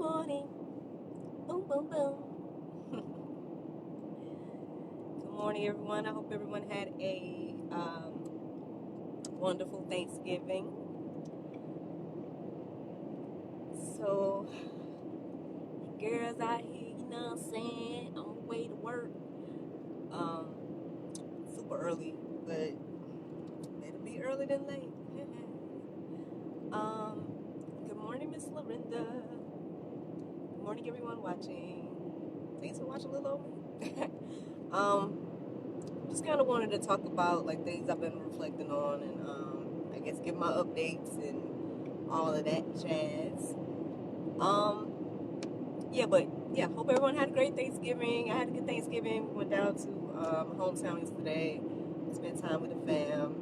morning. Boom, boom, boom. Good morning, everyone. I hope everyone had a wonderful Thanksgiving. So, girls out here, you know what I'm saying, on the way to work. Um, Super early, but better be early than late. um, Good morning, Miss Lorinda. Good morning, everyone watching. Thanks for watching, little old me. Just kind of wanted to talk about like things I've been reflecting on, and I guess give my updates and all of that jazz. Yeah, hope everyone had a great Thanksgiving. I had a good Thanksgiving. Went down to my hometown yesterday, spent time with the fam,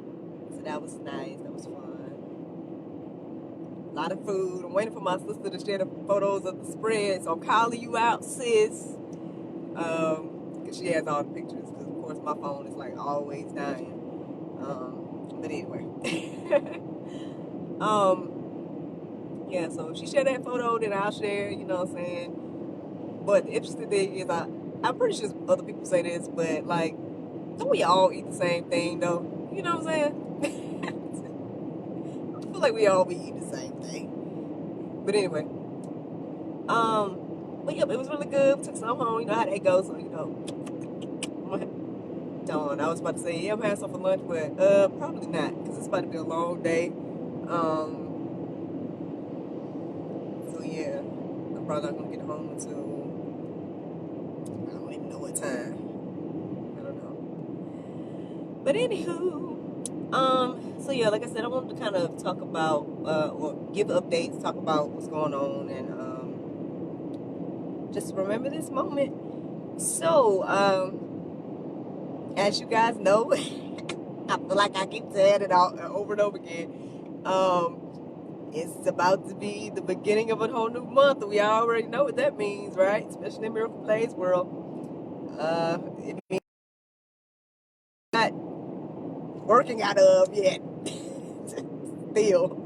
so that was nice. That was fun. A lot of food. I'm waiting for my sister to share the photos of the spread, so I'm calling you out, sis. Because she has all the pictures. Because of course my phone is like always dying. But anyway, yeah. So if she shared that photo, then I'll share. You know what I'm saying? But the interesting thing is, I'm pretty sure other people say this, but like, don't we all eat the same thing though? You know what I'm saying? I feel like we all be eating the same thing. But anyway, but yeah, it was really good. We took some home. You know how that goes. So Dawn. I was about to say, yeah, I'm having some for lunch, but probably not, because it's about to be a long day. So yeah, I'm probably not gonna get home until I don't even know what time. I don't know. But anywho, so yeah, like I said, I wanted to kind of talk about, or give updates, talk about what's going on, and just remember this moment. So, as you guys know, I feel like I keep saying it all over and over again. It's about to be the beginning of a whole new month. We already know what that means, right? Especially in Miracle Plays world. It means not working out of yet. Still.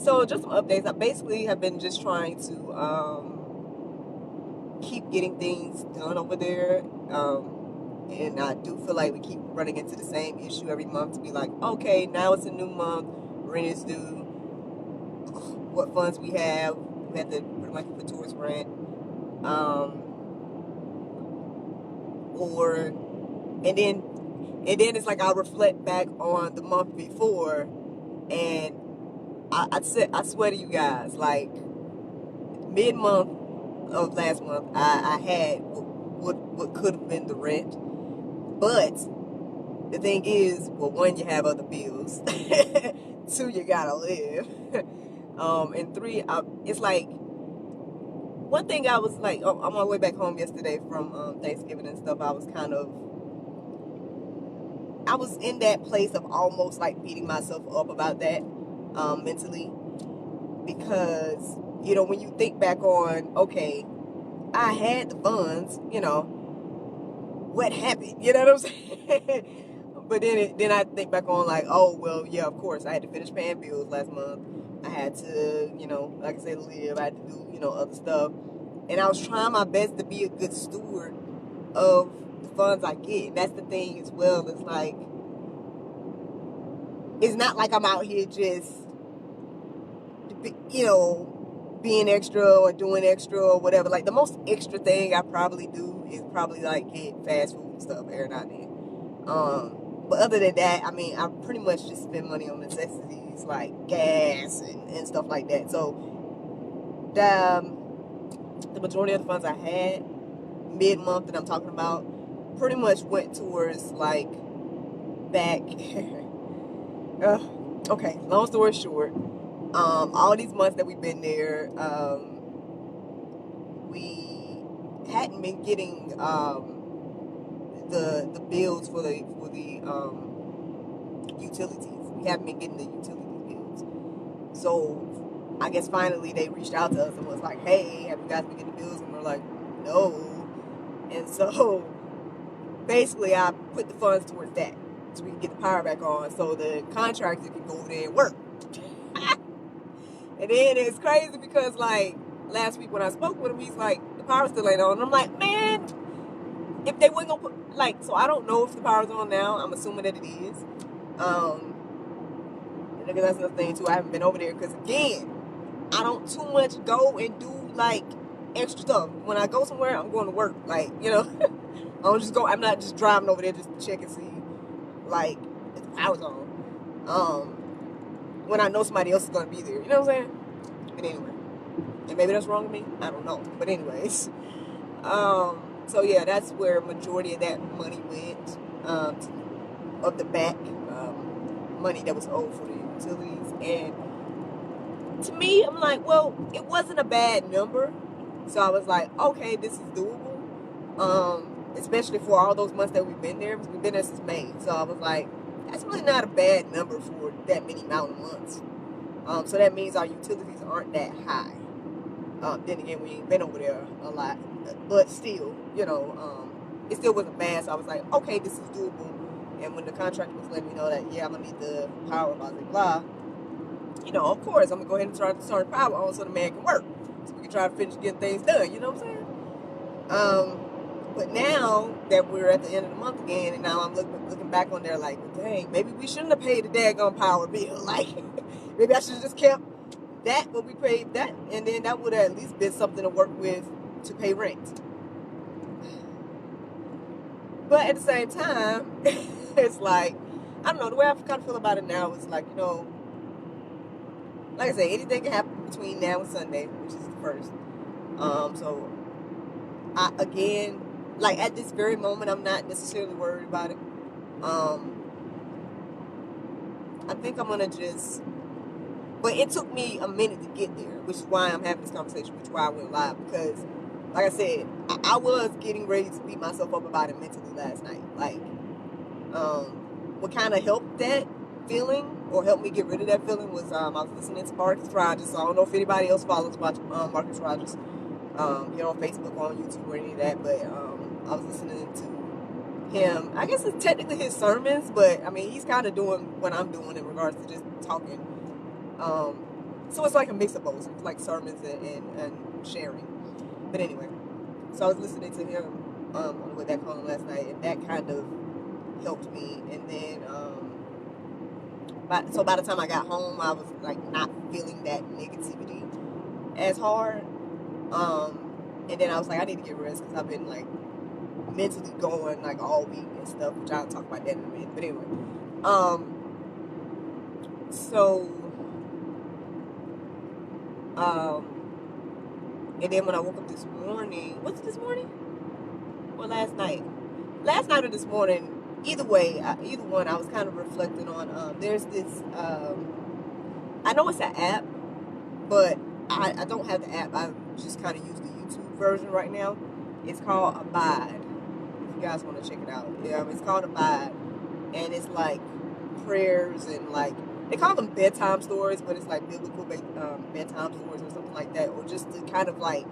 So just some updates. I basically have been just trying to keep getting things done over there. And I do feel like we keep running into the same issue every month to be like, okay, now it's a new month, rent is due, what funds we have. We have to pretty much put towards rent. Or and then it's like I'll reflect back on the month before, and I swear to you guys, like mid month of last month, I had what could have been the rent, but the thing is, well, one, you have other bills. Two, you gotta live. And three, it's like one thing I was like on my way back home yesterday from Thanksgiving and stuff. I was in that place of almost like beating myself up about that mentally, because when you think back on, okay, I had the funds, what happened? You know what I'm saying? But then I think back on like, oh well, yeah, of course I had to finish paying bills last month. I had to, like I said, live. I had to do, other stuff, and I was trying my best to be a good steward of the funds I get. And that's the thing as well. It's like, it's not like I'm out here just, being extra or doing extra or whatever. Like the most extra thing I probably do is probably like get fast food and stuff every now and then. But other than that, I mean, I pretty much just spend money on necessities like gas and stuff like that. So the majority of the funds I had mid-month that I'm talking about pretty much went towards like back. Okay, long story short, all these months that we've been there, we hadn't been getting the bills for the utilities. We haven't been getting the utility bills. So I guess finally they reached out to us and was like, hey, have you guys been getting the bills? And we're like, no. And so basically I put the funds towards that so we can get the power back on so the contractor can go over there and work. And then it's crazy because, like, last week when I spoke with him, he's like, the power still ain't on. And I'm like, man, if they wasn't gonna put, like, so I don't know if the power's on now. I'm assuming that it is. Because that's another thing, too. I haven't been over there because, again, I don't too much go and do, like, extra stuff. When I go somewhere, I'm going to work. Like, you know, I don't just go, I'm not just driving over there just to check and see, like, if the power's on. When I know somebody else is going to be there. You know what I'm saying? But anyway. And maybe that's wrong with me. I don't know. But anyways. So, yeah, that's where majority of that money went. Of the back money that was owed for the utilities. And to me, I'm like, well, it wasn't a bad number. So I was like, okay, this is doable. Especially for all those months that we've been there. Because we've been there since May. So I was like, that's really not a bad number for that many amount of months. So that means our utilities aren't that high. Then again, we ain't been over there a lot. But still, you know, it still wasn't bad. So I was like, okay, this is doable. And when the contractor was letting me know that, yeah, I'm going to need the power, blah, blah, blah, you know, of course, I'm going to go ahead and try to turn the power on so the man can work. So we can try to finish getting things done, you know what I'm saying? But now that we're at the end of the month again, and now I'm looking back on there like, well, dang, maybe we shouldn't have paid the daggone power bill. Like, maybe I should have just kept that when we paid that, and then that would have at least been something to work with to pay rent. But at the same time, it's like, I don't know, the way I kind of feel about it now is like, you know, like I said, anything can happen between now and Sunday, which is the first. So, again, like at this very moment, I'm not necessarily worried about it. I think I'm going to just, but it took me a minute to get there, which is why I'm having this conversation, which is why I went live, because like I said, I was getting ready to beat myself up about it mentally last night. Like, what kind of helped that feeling, or helped me get rid of that feeling, was I was listening to Marcus Rogers. So I don't know if anybody else follows Marcus Rogers here on Facebook or on YouTube or any of that, but I was listening to him. I guess it's technically his sermons, but I mean, he's kind of doing what I'm doing in regards to just talking. So it's like a mix of both. It's like sermons and sharing. But anyway, so I was listening to him on the way back home last night, and that kind of helped me. And then, so by the time I got home, I was like not feeling that negativity as hard. And then I was like, I need to get rest because I've been like mentally going like all week and stuff, which I'll talk about that in a minute. But anyway, and then when I woke up this morning, what's this morning? Well, last night or this morning, either way, either one, I was kind of reflecting on, there's this, I know it's an app, but I don't have the app. I just kind of use the YouTube version right now. It's called Abide. If you guys want to check it out. Yeah, it's called Abide. And it's like prayers and like, they call them bedtime stories, but it's like biblical bedtime stories or something like that. Or just to kind of like,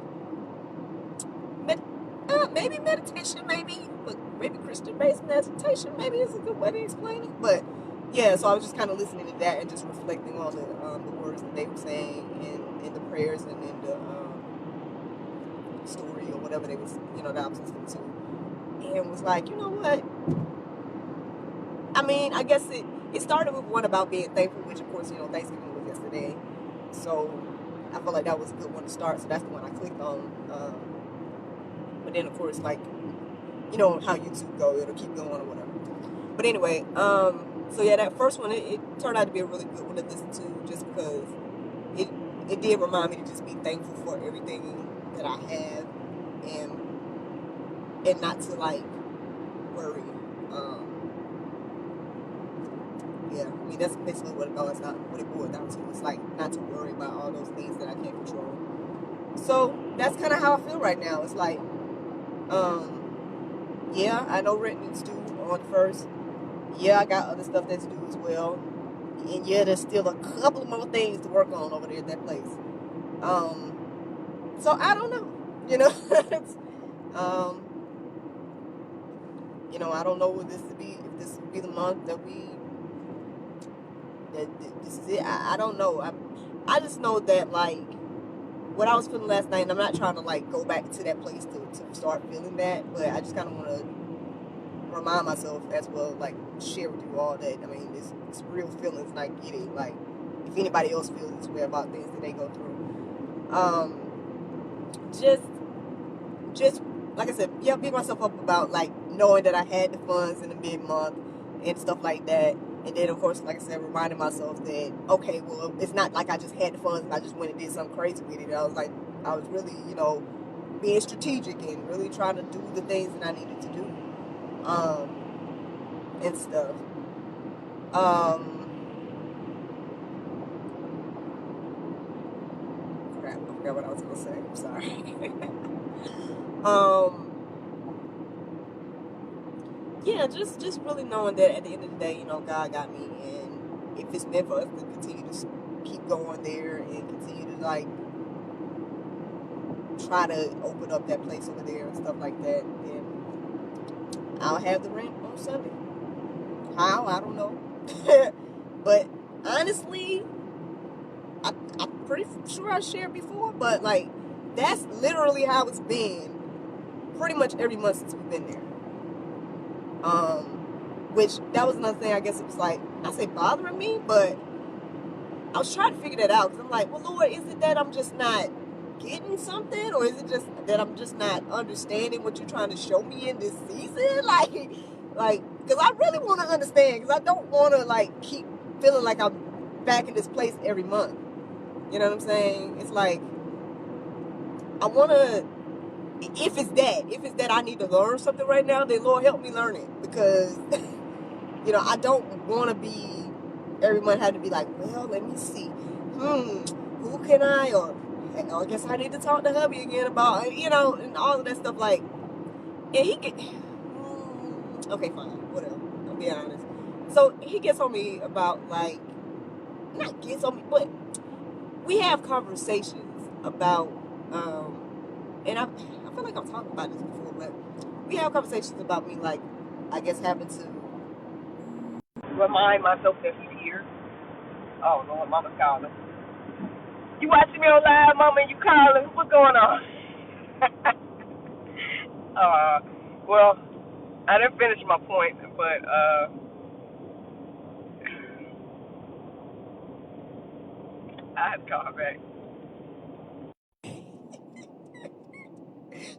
maybe meditation, maybe Christian-based meditation, maybe is a good way to explain it. But yeah, so I was just kind of listening to that and just reflecting on the words that they were saying in the prayers and in the story or whatever they was, that I was listening to, and was like, you know what? I mean, I guess it started with one about being thankful, which of course, Thanksgiving was yesterday, so I felt like that was a good one to start. So that's the one I clicked on. But then of course, like, how YouTube go, it'll keep going or whatever. But anyway, so yeah, that first one, it turned out to be a really good one to listen to, just because it did remind me to just be thankful for everything that I have, and not to like worry. Yeah, I mean, that's basically what it boils down to. It's like not to worry about all those things that I can't control. So that's kind of how I feel right now. It's like, yeah, I know rent needs due on the 1st. Yeah, I got other stuff that's due as well. And yeah, there's still a couple more things to work on over there at that place. So I don't know, I don't know if this will be the month that this is it. I don't know. I just know that, like, what I was feeling last night, and I'm not trying to, like, go back to that place to start feeling that, but I just kind of want to remind myself as well, like, share with you all that, I mean, it's real feelings, and I get it. Like, if anybody else feels this way about things that they go through. Just, like I said, yeah, beat myself up about, like, knowing that I had the funds in the mid-month and stuff like that. And then, of course, like I said, reminding myself that, okay, well, it's not like I just had the funds and I just went and did something crazy with it. I was really, being strategic and really trying to do the things that I needed to do, and stuff. Crap, I forgot what I was going to say. I'm sorry. Yeah, just really knowing that at the end of the day, God got me, and if it's meant for us to continue to keep going there and continue to, like, try to open up that place over there and stuff like that, then I'll have the rent on Sunday. How? I don't know. But honestly, I'm pretty sure I shared before, but, like, that's literally how it's been pretty much every month since we've been there. Which, that was another thing, I guess it was, like, I say bothering me, but I was trying to figure that out, because I'm like, well, Lord, is it that I'm just not getting something, or is it just that I'm just not understanding what you're trying to show me in this season? Like, because I really want to understand, because I don't want to, like, keep feeling like I'm back in this place every month. You know what I'm saying? It's like, I want to, if it's that I need to learn something right now, then Lord, help me learn it, because I don't want to be every month have to be like, well, let me see, who can or I guess I need to talk to hubby again about, and all of that stuff, like, and he get, okay, fine, whatever, I'll be honest. So he gets on me about, like, not gets on me, but we have conversations about, and I feel like I've talked about this before, but we have conversations about me, like, I guess having to remind myself that he's here. Oh, Lord, Mama's calling. You watching me on live, Mama, and you calling? What's going on? Well, I didn't finish my point, but, I had to call her back.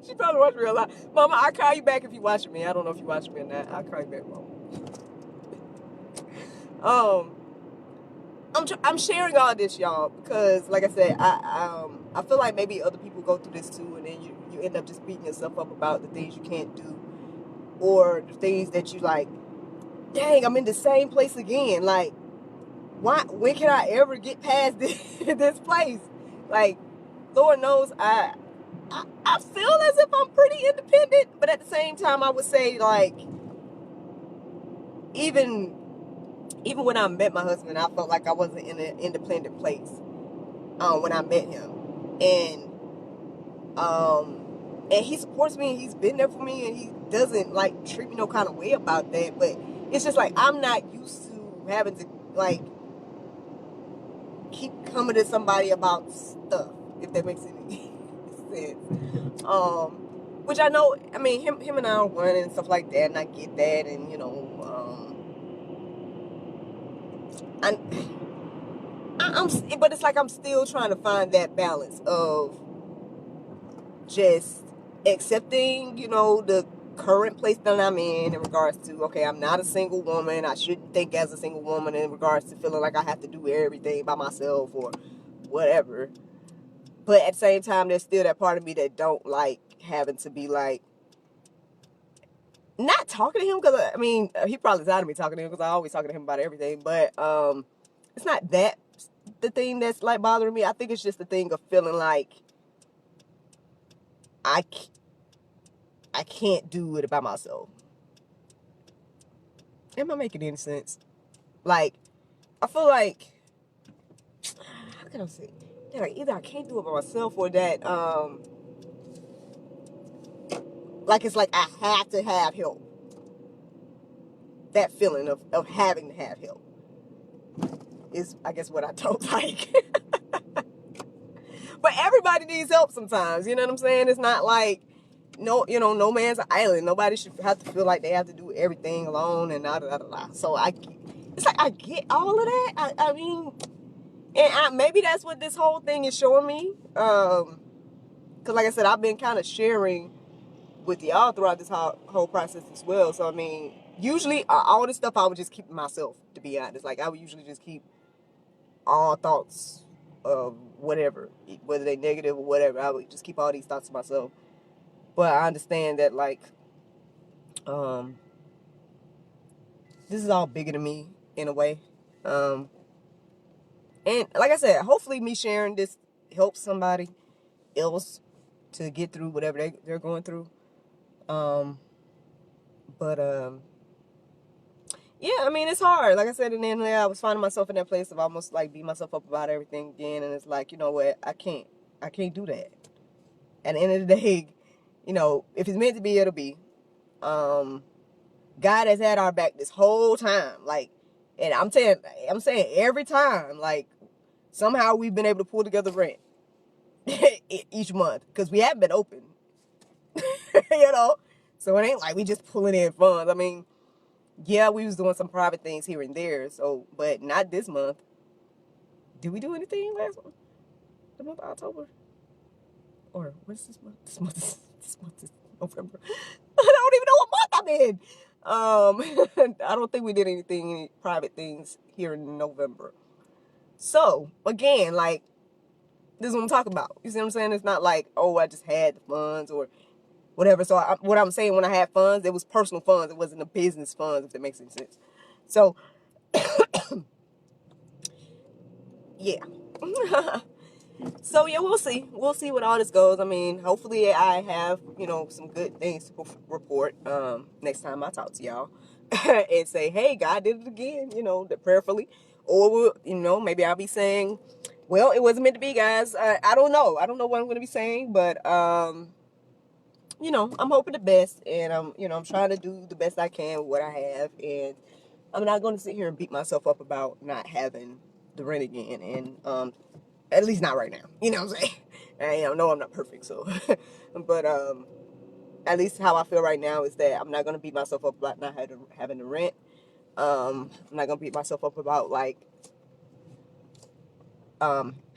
She probably watched me a lot. Mama, I'll call you back if you watching me. I don't know if you watching me or not. I'll call you back, Mama. I'm sharing all this, y'all, because, like I said, I feel like maybe other people go through this too, and then you end up just beating yourself up about the things you can't do, or the things that you, like, dang, I'm in the same place again. Like, why? When can I ever get past this place? Like, Lord knows, I feel as if I'm pretty independent, but at the same time, I would say, like, even when I met my husband, I felt like I wasn't in an independent place when I met him, and he supports me, and he's been there for me, and he doesn't, like, treat me no kind of way about that. But it's just like, I'm not used to having to, like, keep coming to somebody about stuff, if that makes any sense. Which I know, I mean, him and I are one and stuff like that, and I get that, and but it's like I'm still trying to find that balance of just accepting, the current place that I'm in regards to, okay, I'm not a single woman. I shouldn't think as a single woman in regards to feeling like I have to do everything by myself or whatever. But at the same time, there's still that part of me that don't like having to be, like, not talking to him, because, I mean, he probably tired of me talking to him, because I always talking to him about everything. But it's not that the thing that's, like, bothering me. I think it's just the thing of feeling like I can't do it by myself. Am I making any sense? Like, I feel like, how can I say? Like, either I can't do it by myself, or that, like, it's like I have to have help. That feeling of having to have help is, I guess, what I don't like. But everybody needs help sometimes. You know what I'm saying? It's not like no man's an island. Nobody should have to feel like they have to do everything alone and da da da da. So it's like I get all of that. I mean, and maybe that's what this whole thing is showing me. Because like I said, I've been kind of sharing with y'all throughout this whole process as well. So I mean, usually all this stuff I would just keep to myself, to be honest. Like I would usually just keep all thoughts of whatever, whether they negative or whatever. I would just keep all these thoughts to myself. But I understand that like this is all bigger than me in a way. And like I said, hopefully me sharing this helps somebody else to get through whatever they're going through. Yeah, I mean, it's hard. Like I said, in the end of the day, I was finding myself in that place of almost like beating myself up about everything again. And it's like, you know what? I can't do that. At the end of the day, you know, if it's meant to be, it'll be. God has had our back this whole time. Like, and I'm saying every time, like, somehow we've been able to pull together rent each month because we haven't been open. You know? So it ain't like we just pulling in funds. I mean, yeah, we was doing some private things here and there, so, but not this month. Did we do anything last month? The month of October? Or what's this month? This month is November. I don't even know what month I'm in. I don't think we did any private things here in November. So, again, like, this is what I'm talking about. You see what I'm saying? It's not like, oh, I just had the funds or whatever. So what I'm saying, when I had funds, it was personal funds. It wasn't a business funds, if that makes any sense. So, yeah. So, yeah, we'll see. We'll see what all this goes. I mean, hopefully I have, you know, some good things to report next time I talk to y'all. And say, hey, God did it again, you know, prayerfully. Or, you know, maybe I'll be saying, well, it wasn't meant to be, guys. I don't know. I don't know what I'm going to be saying, but you know, I'm hoping the best, and I'm trying to do the best I can with what I have, and I'm not going to sit here and beat myself up about not having the rent again, and at least not right now. You know what I'm saying? And I know I'm not perfect, so, but at least how I feel right now is that I'm not going to beat myself up about not having the rent. I'm not going to beat myself up about like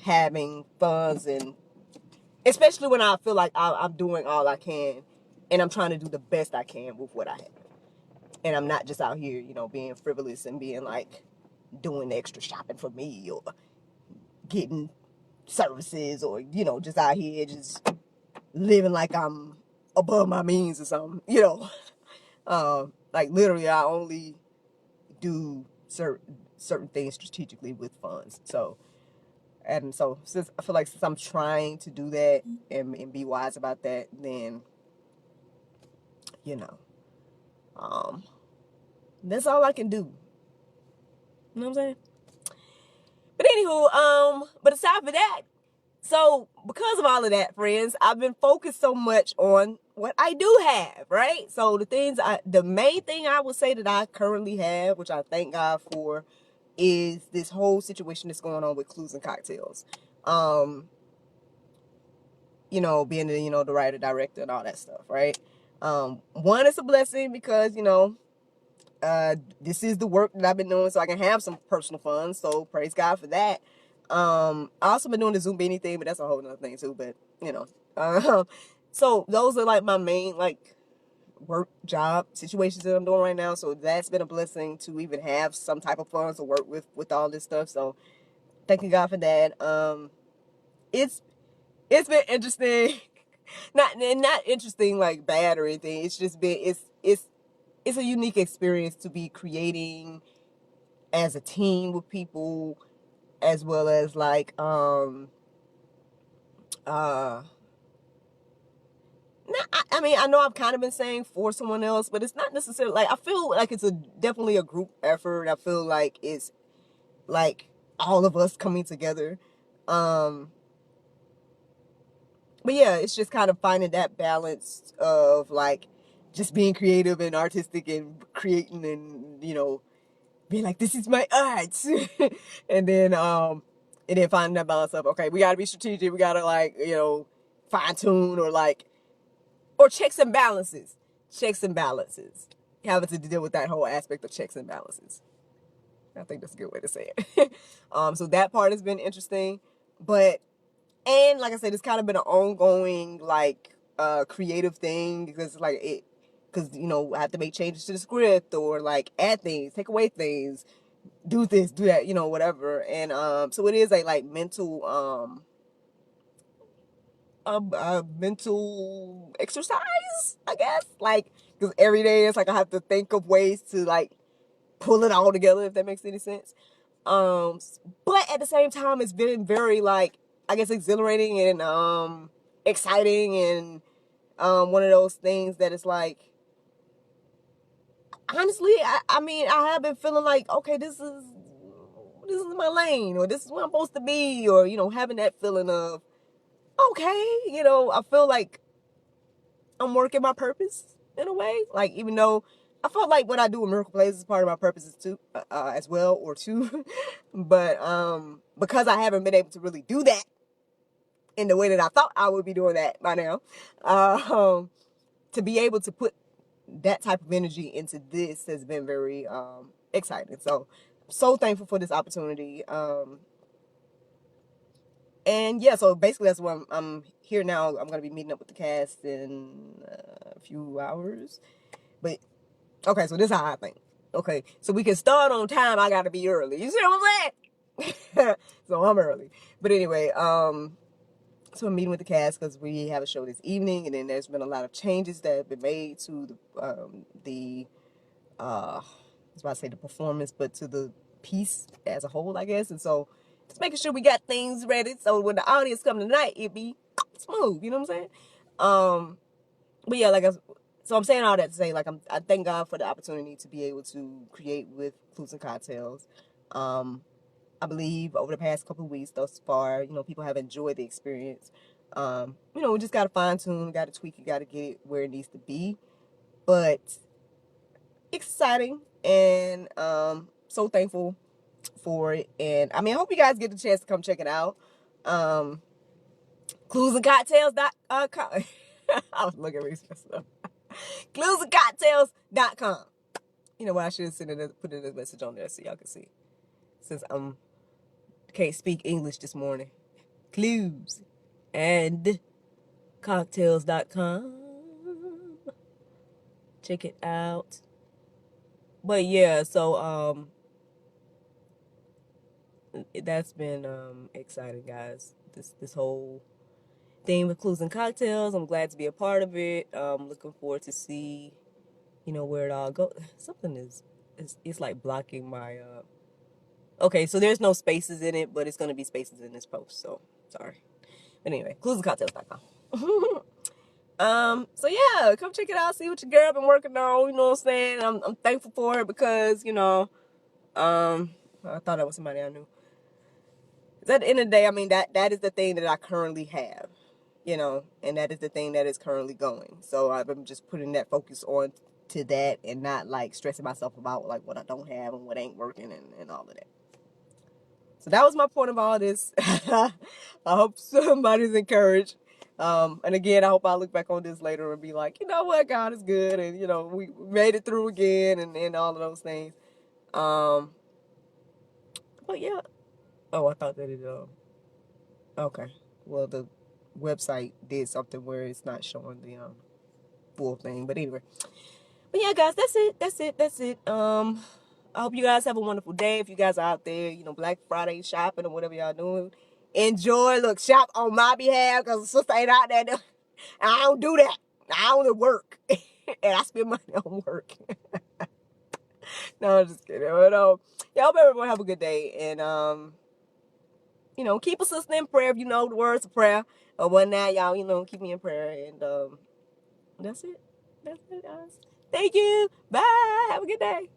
having funds, and especially when I feel like I'm doing all I can and I'm trying to do the best I can with what I have. And I'm not just out here, you know, being frivolous and being like doing extra shopping for me or getting services or, you know, just out here just living like I'm above my means or something, you know. Like literally I only do certain things strategically with funds. So since I feel like since I'm trying to do that and be wise about that, then, you know, that's all I can do. You know what I'm saying? But anywho, but aside from that, so because of all of that, friends, I've been focused so much on what I do have, right? So the main thing I would say that I currently have, which I thank God for, is this whole situation that's going on with Clues and Cocktails. You know, being the, you know, the writer, director, and all that stuff, right? One, it's a blessing because, you know, this is the work that I've been doing so I can have some personal funds. So praise God for that. I also been doing the Zumbini thing, but that's a whole nother thing too. But you know, so those are like my main like work job situations that I'm doing right now. So that's been a blessing to even have some type of funds to work with all this stuff. So thanking God for that. It's been interesting. not interesting like bad or anything. It's just been it's a unique experience to be creating as a team with people, as well as like I mean, I know I've kind of been saying for someone else, but it's not necessarily like I feel like it's definitely a group effort. I feel like it's like all of us coming together. But yeah, it's just kind of finding that balance of like just being creative and artistic and creating and, you know, being like, this is my art. And then And then finding that balance of, okay, we got to be strategic. We got to, like, fine tune, or checks and balances. Checks and balances. Having to deal with that whole aspect of checks and balances. I think that's a good way to say it. So that part has been interesting. And like I said, it's kind of been an ongoing, like, creative thing, because I have to make changes to the script, or like add things, take away things, do this, do that, whatever. And so it is a like mental a mental exercise, I guess, like, because every day it's like I have to think of ways to like pull it all together, if that makes any sense. But at the same time, it's been very, like, I guess, exhilarating and exciting, and one of those things that it's like, honestly, I mean, I have been feeling like, okay, this is my lane, or this is where I'm supposed to be, or having that feeling of, okay, I feel like I'm working my purpose in a way. Like, even though I felt like what I do in Miracle Plays is part of my purposes too, as well, or too. But because I haven't been able to really do that in the way that I thought I would be doing that by now, to be able to put that type of energy into this has been very exciting. So I'm so thankful for this opportunity. And yeah, so basically that's why I'm here now. I'm going to be meeting up with the cast in a few hours. But, okay, so this is how I think. Okay, so we can start on time. I got to be early. You see what I'm saying? So I'm early. But anyway, so I'm meeting with the cast because we have a show this evening. And then there's been a lot of changes that have been made to I was about to say the performance, but to the piece as a whole, I guess. And so just making sure we got things ready, so when the audience come tonight, it be smooth. You know what I'm saying? But yeah, so I'm saying all that to say, like, I thank God for the opportunity to be able to create with Clues and Cocktails. I believe over the past couple of weeks thus far, people have enjoyed the experience. We just got to fine tune, got to tweak it, got to get it where it needs to be. But exciting, and so thankful for it. And I mean, I hope you guys get the chance to come check it out. Cluesandcocktails.com. I was looking at stuff. Cluesandcocktails.com. You know what? I should have put a message on there so y'all can see. Since can't speak English this morning. Clues and cocktails.com. Check it out. But yeah, so that's been exciting, guys. This whole thing with Clues and Cocktails. I'm glad to be a part of it. Looking forward to see, where it all goes. Something it's like blocking my okay, so there's no spaces in it, but it's gonna be spaces in this post, so sorry. But anyway, cluesandcocktails.com. So yeah, come check it out, see what your girl been working on, you know what I'm saying? I'm thankful for it because, I thought that was somebody I knew. At the end of the day, I mean, that is the thing that I currently have, and that is the thing that is currently going. So I'm just putting that focus on to that, and not like stressing myself about like what I don't have and what ain't working and all of that. So that was my point of all this. I hope somebody's encouraged. And again, I hope I look back on this later and be like, you know what, God is good, and we made it through again, and all of those things. But yeah. Oh, I thought that it okay. Well, the website did something where it's not showing the full thing. But anyway. But yeah, guys, that's it. I hope you guys have a wonderful day. If you guys are out there, Black Friday shopping or whatever y'all doing, enjoy. Look, shop on my behalf, because the sister ain't out there. I don't do that. I only work. And I spend money on work. No, I'm just kidding. But y'all hope everyone have a good day. And keep a sister in prayer if you know the words of prayer. Or whatnot, y'all, keep me in prayer. And that's it. That's it, guys. Thank you. Bye. Have a good day.